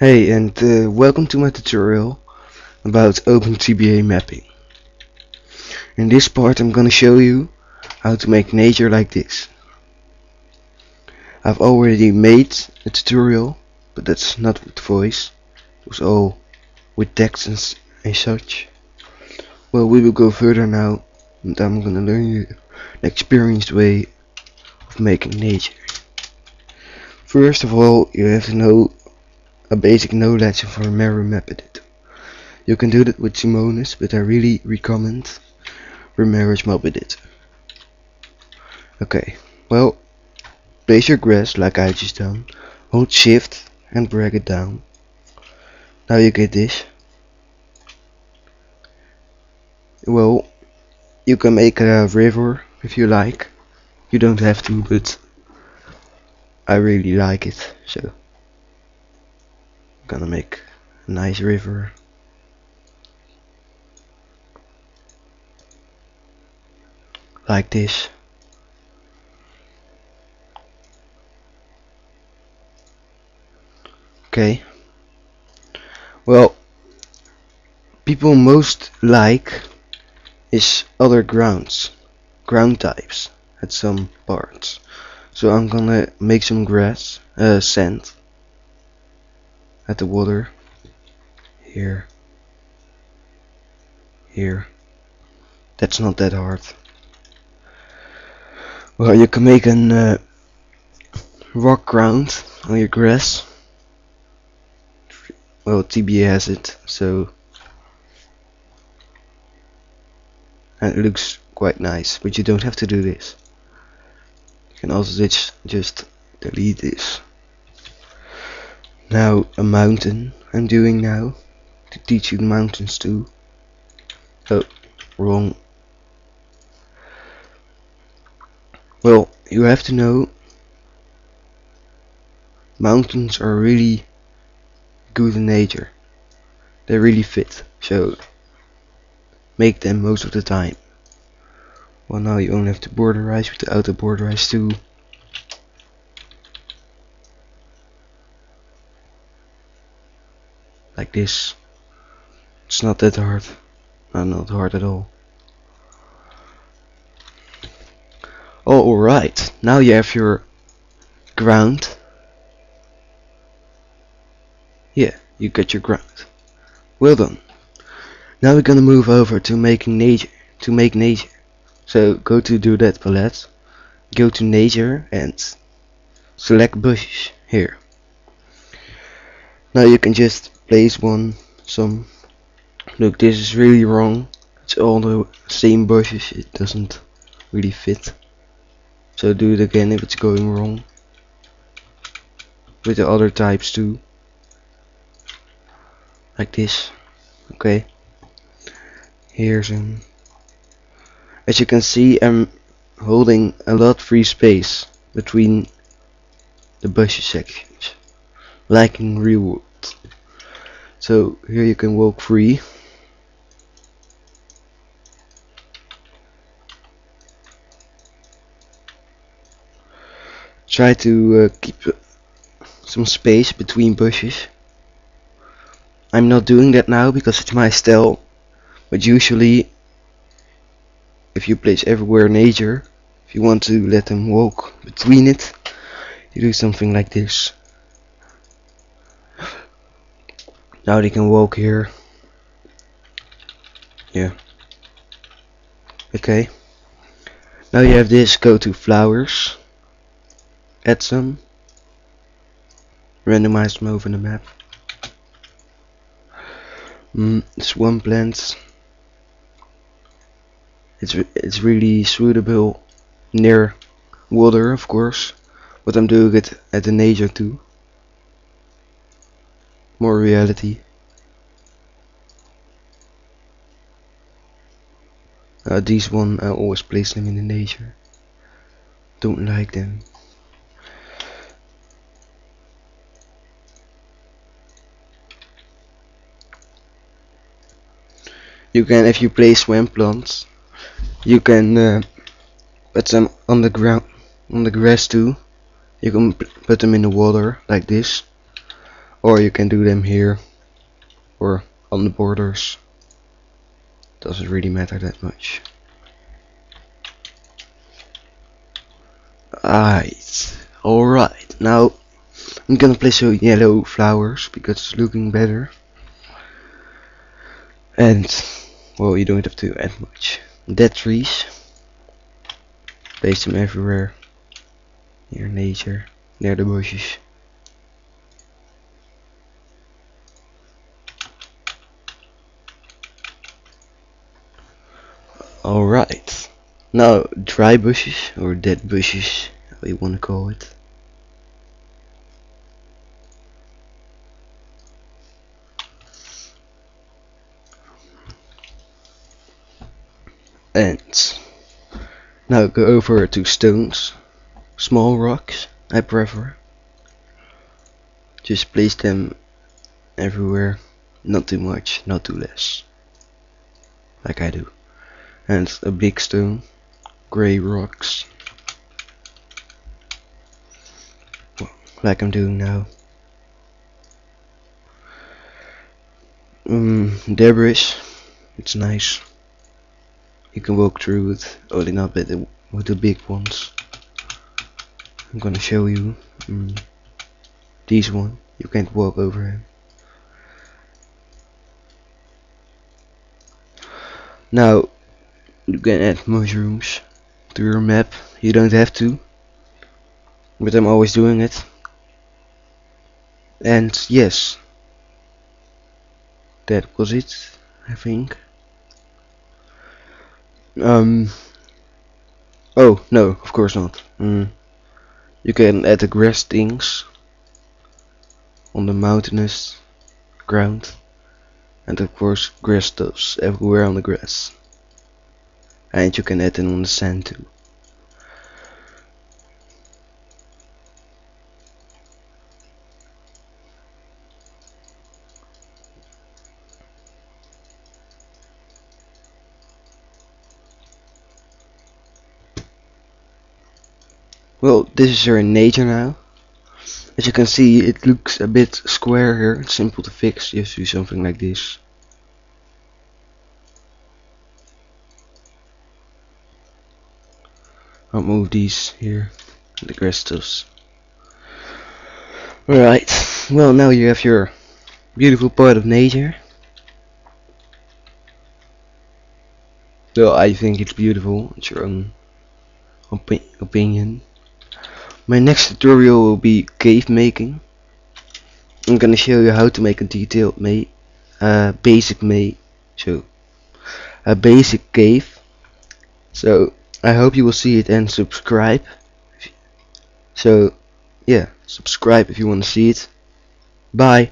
Hey, and welcome to my tutorial about Open-tibia mapping. In this part I'm gonna show you how to make nature like this. I've already made a tutorial, but that's not with voice. It was all with text and such. Well, we will go further now, and I'm gonna learn you the experienced way of making nature. First of all, you have to know a basic knowledge of a mirror map edit. You can do that with Simonis, but I really recommend Remarriage Map Edit. Okay, well, place your grass like I just done, hold shift and drag it down. Now you get this. Well, you can make a river if you like. You don't have to, but I really like it, so I'm gonna make a nice river. Like this. Okay. Well, people most like is other ground types at some parts. So I'm gonna make some grass, sand at the water. Here. That's not that hard. Well, you can make an rock ground on your grass. Well, tibia has it, so and it looks quite nice, but you don't have to do this. You can also just delete this. Now a mountain I'm doing now to teach you the mountains too. Oh, wrong. Well, you have to know mountains are really good in nature. They really fit, so make them most of the time. Well, now you only have to borderize with the outer borderize too. Like this. It's not that hard. Not hard at all. Oh, alright. Now you have your ground. Yeah, you got your ground. Well done. Now we're gonna move over to making nature. So go to do that palette. Go to nature and select bushes here. Now you can just place some. Look, this is really wrong. It's all the same bushes. It doesn't really fit. So do it again if it's going wrong. With the other types too. Like this. Okay. Here's an. As you can see, I'm holding a lot free space between the bushes sections, like in real world. So here you can walk free. Try to keep some space between bushes. I'm not doing that now because it's my style, but usually if you place everywhere nature, if you want to let them walk between it, you do something like this. Now they can walk here. Yeah. Okay. Now you have this, go to flowers, add some, randomize them over the map. It's one plant. It's really suitable near water, of course, but I'm doing it at the nature too. More reality. These one I always place them in the nature. Don't like them. You can, if you place swamp plants, you can put them on the grass too. You can put them in the water like this. or you can do them here or on the borders. Doesn't really matter that much. Alright, now I'm gonna place some yellow flowers because it's looking better. And well, you don't have to add much. Dead trees, place them everywhere. Near nature, near the bushes. Alright, now dry bushes or dead bushes, how you wanna call it. And now go over to stones, small rocks I prefer. Just place them everywhere, not too much, not too less, like I do. And a big stone, grey rocks, like I'm doing now. Debris, it's nice. You can walk through it, only not with the big ones. I'm gonna show you. This one, you can't walk over him. Now, you can add mushrooms to your map. You don't have to, but I'm always doing it. And yes, that was it, I think. Oh no, of course not. You can add the grass things on the mountainous ground, and of course grass stuffs everywhere on the grass. And you can add them on the sand too. Well, this is your nature now. As you can see, it looks a bit square here. It's simple to fix. Just do something like this. I'll move these here, the grass stuffs. Alright, well now you have your beautiful part of nature. Well, I think it's beautiful. It's your own opinion. My next tutorial will be cave making. I'm gonna show you how to make a detailed basic cave. So I hope you will see it and subscribe. So yeah, subscribe if you want to see it. Bye.